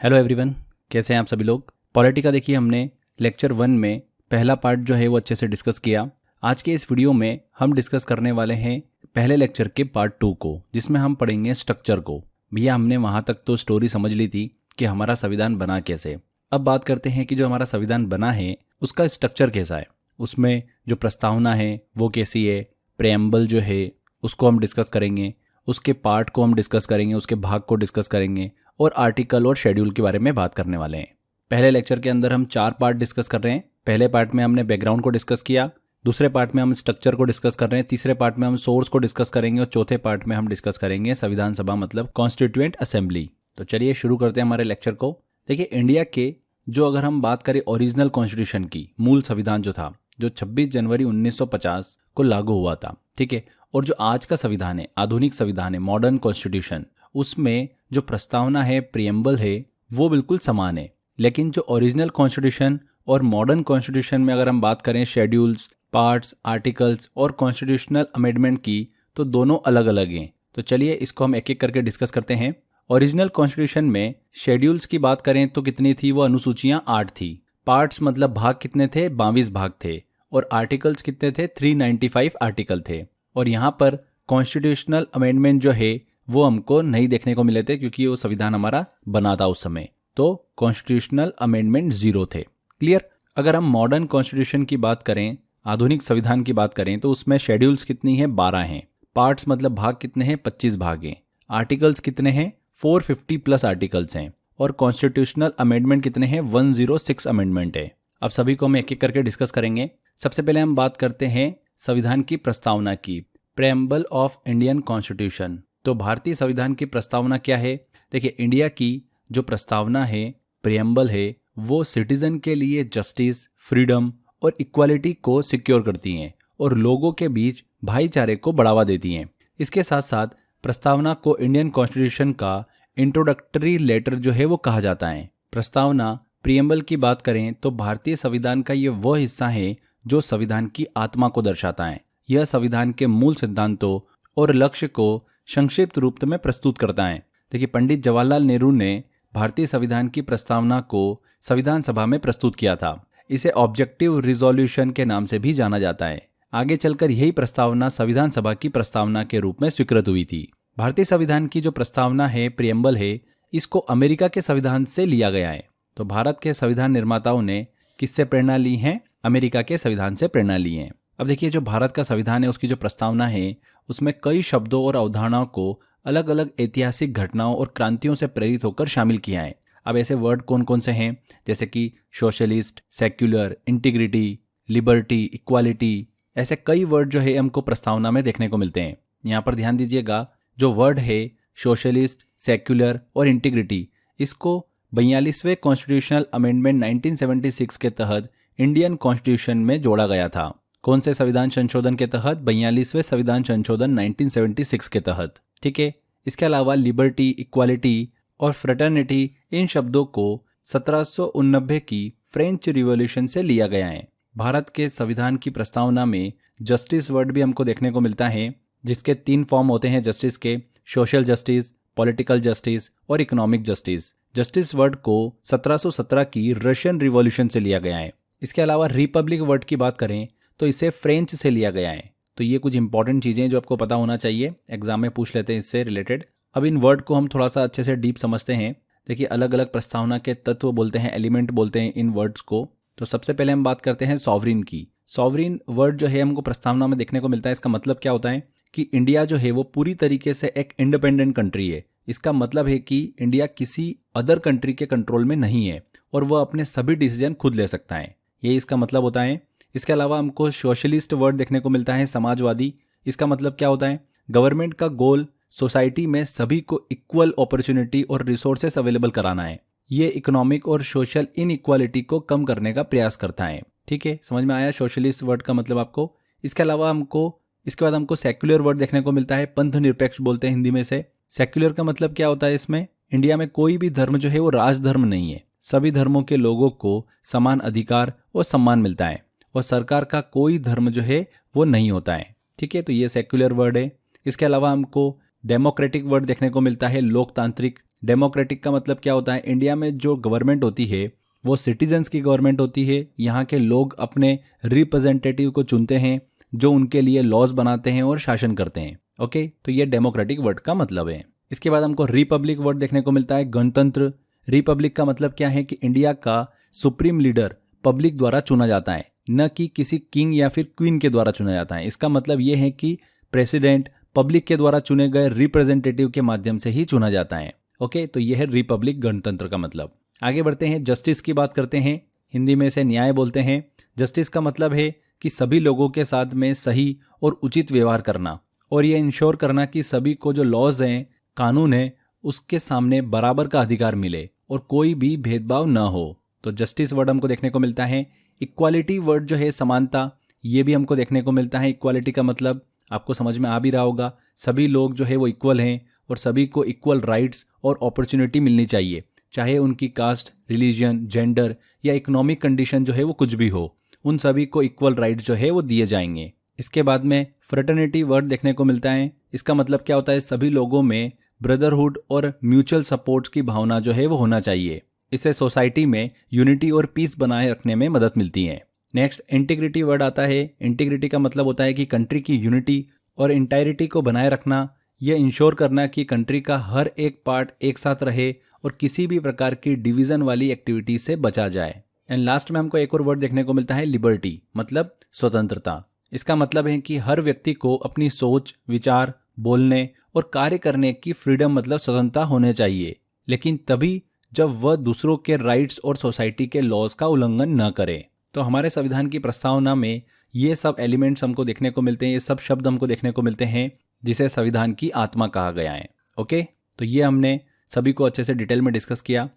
Hello everyone, कैसे हैं आप सभी लोग। पॉलिटी का देखिए हमने लेक्चर 1 में पहला पार्ट जो है वो अच्छे से डिस्कस किया। आज के इस वीडियो में हम डिस्कस करने वाले हैं पहले लेक्चर के पार्ट 2 को, जिसमें हम पढ़ेंगे स्ट्रक्चर को। भैया हमने वहाँ तक तो स्टोरी समझ ली थी कि हमारा संविधान बना कैसे। अब बात करते हैं कि जो हमारा संविधान बना है उसका स्ट्रक्चर कैसा है, उसमें जो प्रस्तावना है वो कैसी है, प्रेएम्बल जो है उसको हम डिस्कस करेंगे, उसके पार्ट को हम डिस्कस करेंगे, उसके भाग को डिस्कस करेंगे और आर्टिकल और शेड्यूल के बारे में बात करने वाले हैं। पहले लेक्चर के अंदर हम 4 पार्ट डिस्कस कर रहे हैं। पहले पार्ट में हमने बैकग्राउंड को डिस्कस किया, दूसरे पार्ट में हम स्ट्रक्चर को डिस्कस कर रहे हैं, तीसरे पार्ट में हम सोर्स को डिस्कस करेंगे और चौथे पार्ट में हम डिस्कस करेंगे संविधान सभा मतलब कॉन्स्टिट्यूएंट असेंबली। तो चलिए शुरू करते हैं हमारे लेक्चर को। देखिए इंडिया के जो अगर हम बात करें ओरिजिनल कॉन्स्टिट्यूशन की, मूल संविधान जो था, जो 26 जनवरी 1950 को लागू हुआ था, ठीक है, और जो आज का संविधान है, आधुनिक संविधान है, मॉडर्न कॉन्स्टिट्यूशन, उसमें जो प्रस्तावना है, प्रिएम्बल है, वो बिल्कुल समान है। लेकिन जो ओरिजिनल कॉन्स्टिट्यूशन और मॉडर्न कॉन्स्टिट्यूशन में अगर हम बात करें शेड्यूल्स, पार्ट्स, आर्टिकल्स और कॉन्स्टिट्यूशनल अमेंडमेंट की, तो दोनों अलग अलग हैं। तो चलिए इसको हम एक एक करके डिस्कस करते हैं। ओरिजिनल कॉन्स्टिट्यूशन में शेड्यूल्स की बात करें तो कितनी थी, वो अनुसूचियां 8 थी। पार्ट्स मतलब भाग कितने थे, 22 भाग थे। और आर्टिकल्स कितने थे, 395 आर्टिकल थे। और यहाँ पर कॉन्स्टिट्यूशनल अमेंडमेंट जो है वो हमको नहीं देखने को मिले थे, क्योंकि वो संविधान हमारा बना था उस समय। तो कॉन्स्टिट्यूशनल अमेंडमेंट 0 थे। क्लियर। अगर हम मॉडर्न कॉन्स्टिट्यूशन की बात करें, आधुनिक संविधान की बात करें, तो उसमें शेड्यूल्स कितनी है, 12 हैं। पार्ट्स मतलब भाग कितने हैं, 25 भाग हैं। आर्टिकल्स कितने हैं, 450 प्लस आर्टिकल्स हैं। और कॉन्स्टिट्यूशनल अमेंडमेंट कितने हैं, 106 अमेंडमेंट है। अब सभी को हम एक एक करके डिस्कस करेंगे। सबसे पहले हम बात करते हैं संविधान की प्रस्तावना की, प्रेएम्बल ऑफ इंडियन कॉन्स्टिट्यूशन। तो भारतीय संविधान की प्रस्तावना क्या है। देखिए इंडिया की जो प्रस्तावना है, प्रिएम्बल है, वो सिटीजन के लिए जस्टिस, फ्रीडम और इक्वालिटी को सिक्योर करती हैं और लोगों के बीच भाईचारे को बढ़ावा देती हैं। इसके साथ साथ प्रस्तावना को इंडियन कॉन्स्टिट्यूशन का इंट्रोडक्टरी लेटर जो है वो कहा जाता है। प्रस्तावना प्रिएम्बल की बात करें तो भारतीय संविधान का ये वो हिस्सा है जो संविधान की आत्मा को दर्शाता है। यह संविधान के मूल सिद्धांतों और लक्ष्य को संक्षिप्त रूप में प्रस्तुत करता है। देखिए पंडित जवाहरलाल नेहरू ने भारतीय संविधान की प्रस्तावना को संविधान सभा में प्रस्तुत किया था। इसे ऑब्जेक्टिव रिजोल्यूशन के नाम से भी जाना जाता है। आगे चलकर यही प्रस्तावना संविधान सभा की प्रस्तावना के रूप में स्वीकृत हुई थी। भारतीय संविधान की जो प्रस्तावना है, प्रिएम्बल है, इसको अमेरिका के संविधान से लिया गया है। तो भारत के संविधान निर्माताओं ने किससे प्रेरणा ली है, अमेरिका के संविधान से प्रेरणा ली है। अब देखिए जो भारत का संविधान है उसकी जो प्रस्तावना है उसमें कई शब्दों और अवधारणाओं को अलग अलग ऐतिहासिक घटनाओं और क्रांतियों से प्रेरित होकर शामिल किया है। अब ऐसे वर्ड कौन कौन से हैं, जैसे कि socialist, secular, integrity, liberty, equality, ऐसे कई वर्ड जो है हमको प्रस्तावना में देखने को मिलते हैं। यहाँ पर ध्यान दीजिएगा, जो वर्ड है सोशलिस्ट, सेक्युलर और इंटीग्रिटी, इसको 42वें कॉन्स्टिट्यूशनल अमेंडमेंट 1976 के तहत इंडियन कॉन्स्टिट्यूशन में जोड़ा गया था। कौन से संविधान संशोधन के तहत, 42वें संविधान संशोधन 1976 के तहत, ठीक है। इसके अलावा लिबर्टी, इक्वालिटी और फ्रेटर्निटी, इन शब्दों को 1789 की फ्रेंच रिवॉल्यूशन से लिया गया है। भारत के संविधान की प्रस्तावना में जस्टिस वर्ड भी हमको देखने को मिलता है, जिसके 3 फॉर्म होते हैं जस्टिस के, सोशल जस्टिस, पॉलिटिकल जस्टिस और इकोनॉमिक जस्टिस। जस्टिस वर्ड को 1717 की रशियन रिवॉल्यूशन से लिया गया है। इसके अलावा रिपब्लिक वर्ड की बात करें तो इसे फ्रेंच से लिया गया है। तो ये कुछ इंपॉर्टेंट चीज़ें जो आपको पता होना चाहिए, एग्जाम में पूछ लेते हैं इससे रिलेटेड। अब इन वर्ड को हम थोड़ा सा अच्छे से डीप समझते हैं। देखिए अलग अलग प्रस्तावना के तत्व बोलते हैं, एलिमेंट बोलते हैं इन वर्ड्स को। तो सबसे पहले हम बात करते हैं सॉवरिन की। सॉवरिन वर्ड जो है हमको प्रस्तावना में देखने को मिलता है। इसका मतलब क्या होता है कि इंडिया जो है वो पूरी तरीके से एक इंडिपेंडेंट कंट्री है। इसका मतलब है कि इंडिया किसी अदर कंट्री के कंट्रोल में नहीं है और वह अपने सभी डिसीजन खुद ले सकता है, यही इसका मतलब होता है। इसके अलावा हमको सोशलिस्ट वर्ड देखने को मिलता है, समाजवादी। इसका मतलब क्या होता है, गवर्नमेंट का गोल सोसाइटी में सभी को इक्वल अपॉर्चुनिटी और रिसोर्सेस अवेलेबल कराना है। ये इकोनॉमिक और सोशल इनइक्वालिटी को कम करने का प्रयास करता है। ठीक है, समझ में आया सोशलिस्ट वर्ड का मतलब आपको। इसके अलावा इसके बाद हमको सेक्युलर वर्ड देखने को मिलता है, पंथ निरपेक्ष बोलते हैं हिंदी में से। सेक्युलर का मतलब क्या होता है, इसमें इंडिया में कोई भी धर्म जो है वो राजधर्म नहीं है। सभी धर्मों के लोगों को समान अधिकार और सम्मान मिलता है और सरकार का कोई धर्म जो है वो नहीं होता है। ठीक है, तो ये सेक्युलर वर्ड है। इसके अलावा हमको डेमोक्रेटिक वर्ड देखने को मिलता है, लोकतांत्रिक, डेमोक्रेटिक का मतलब क्या होता है, इंडिया में जो गवर्नमेंट होती है वो सिटीजन्स की गवर्नमेंट होती है। यहाँ के लोग अपने रिप्रेजेंटेटिव को चुनते हैं जो उनके लिए लॉज बनाते हैं और शासन करते हैं। ओके, तो ये डेमोक्रेटिक वर्ड का मतलब है। इसके बाद हमको रिपब्लिक वर्ड देखने को मिलता है, गणतंत्र। रिपब्लिक का मतलब क्या है कि इंडिया का सुप्रीम लीडर पब्लिक द्वारा चुना जाता है, न कि किसी किंग या फिर क्वीन के द्वारा चुना जाता है। इसका मतलब ये है कि प्रेसिडेंट पब्लिक के द्वारा चुने गए रिप्रेजेंटेटिव के माध्यम से ही चुना जाता है। ओके, तो यह है रिपब्लिक, गणतंत्र का मतलब। आगे बढ़ते हैं, जस्टिस की बात करते हैं। हिंदी में इसे न्याय बोलते हैं। जस्टिस का मतलब है कि सभी लोगों के साथ में सही और उचित व्यवहार करना, और ये इंश्योर करना कि सभी को जो लॉज हैं, कानून है, उसके सामने बराबर का अधिकार मिले और कोई भी भेदभाव न हो। तो जस्टिस वर्ड हमको देखने को मिलता है। इक्वालिटी वर्ड जो है, समानता, ये भी हमको देखने को मिलता है। इक्वालिटी का मतलब आपको समझ में आ भी रहा होगा, सभी लोग जो है वो इक्वल हैं और सभी को इक्वल राइट्स और अपॉर्चुनिटी मिलनी चाहिए, चाहे उनकी कास्ट, रिलीजन, जेंडर या इकोनॉमिक कंडीशन जो है वो कुछ भी हो, उन सभी को इक्वल राइट्स जो है वो दिए जाएंगे। इसके बाद में फ्रेटर्निटी वर्ड देखने को मिलता है। इसका मतलब क्या होता है, सभी लोगों में ब्रदरहुड और म्यूचुअल सपोर्ट्स की भावना जो है वो होना चाहिए। इससे सोसाइटी में यूनिटी और पीस बनाए रखने में मदद मिलती है। नेक्स्ट इंटीग्रिटी वर्ड आता है। इंटीग्रिटी का मतलब होता है कि कंट्री की यूनिटी और इंटायरिटी को बनाए रखना, यह इंश्योर करना कि कंट्री का हर एक पार्ट एक साथ रहे और किसी भी प्रकार की डिवीजन वाली एक्टिविटी से बचा जाए। एंड लास्ट में हमको एक और वर्ड देखने को मिलता है, लिबर्टी, मतलब स्वतंत्रता। इसका मतलब है कि हर व्यक्ति को अपनी सोच, विचार, बोलने और कार्य करने की फ्रीडम, मतलब स्वतंत्रता होने चाहिए, लेकिन तभी जब वह दूसरों के राइट्स और सोसाइटी के लॉज का उल्लंघन न करे। तो हमारे संविधान की प्रस्तावना में ये सब एलिमेंट्स हमको देखने को मिलते हैं, ये सब शब्द हमको देखने को मिलते हैं, जिसे संविधान की आत्मा कहा गया है। ओके, तो ये हमने सभी को अच्छे से डिटेल में डिस्कस किया।